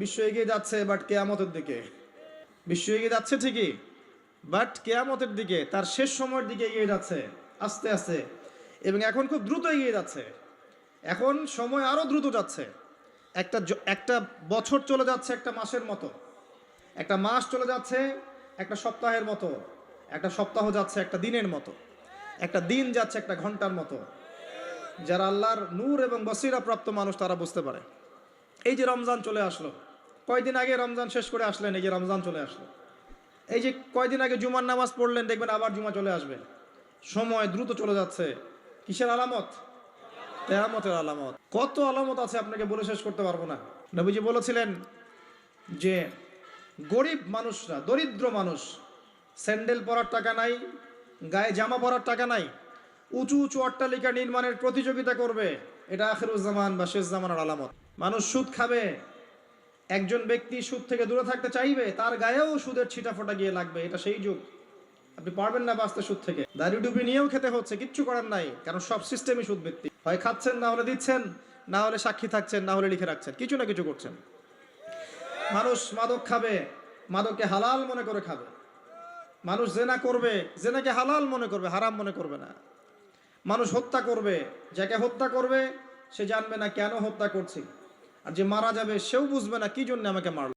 বিশ্ব এগিয়ে যাচ্ছে বাট কেয়ামতের দিকে। বিশ্ব এগিয়ে যাচ্ছে ঠিকই, বাট কেয়ামতের দিকে, তার শেষ সময়ের দিকে এগিয়ে যাচ্ছে আস্তে আস্তে, এবং এখন খুব দ্রুত এগিয়ে যাচ্ছে। এখন সময় আরও দ্রুত যাচ্ছে। একটা বছর চলে যাচ্ছে একটা মাসের মতো, একটা মাস চলে যাচ্ছে একটা সপ্তাহের মতো, একটা সপ্তাহ যাচ্ছে একটা দিনের মতো, একটা দিন যাচ্ছে একটা ঘন্টার মতো। যারা আল্লাহর নূর এবং বসিরা প্রাপ্ত মানুষ তারা বুঝতে পারে। এই যে রমজান চলে আসলো, কয়দিন আগে রমজান শেষ করে আসলেন, এই যে রমজান চলে আসলো। এই যে কয়দিন আগে জুমার নামাজ পড়লেন, দেখবেন আবার জুমা চলে আসবে। সময় দ্রুত চলে যাচ্ছে। কিসের আলামত? কিয়ামতের আলামত। কত আলামত আছে আপনাকে বলে শেষ করতে পারবো না। নবীজি বলেছিলেন যে গরিব মানুষরা, দরিদ্র মানুষ, স্যান্ডেল পরার টাকা নাই, গায়ে জামা পরার টাকা নাই, উঁচু উঁচু অট্টালিকা নির্মাণের প্রতিযোগিতা করবে। এটা আখিরুজ্জামান বা শেষ জামানের আলামত। মানুষ সুদ খাবে, একজন ব্যক্তি সুদ থেকে দূরে থাকতে চাইবে, তার গায়েও সুদের ছিটাফোটা গিয়ে লাগবে। এটা সেই যুগ। আপনি পারবেন না বাঁচতে সুদ থেকে। দাড়ি ডুবি নিয়েও খেতে হচ্ছে, কিচ্ছু করার নাই, কারণ সব সিস্টেমই সুদ ভিত্তিক। হয় খাচ্ছেন, না হলে দিচ্ছেন, না হলে সাক্ষী থাকছেন, না হলে লিখে রাখছেন, কিছু না কিছু করছেন। মানুষ মাদক খাবে, মাদককে হালাল মনে করে খাবে। মানুষ জেনা করবে, জেনাকে হালাল মনে করবে, হারাম মনে করবে না। মানুষ হত্যা করবে, যাকে হত্যা করবে সে জানবে না কেন হত্যা করছি, আর যে মারা যাবে সেও বুঝবে না কি জন্য আমাকে মারল।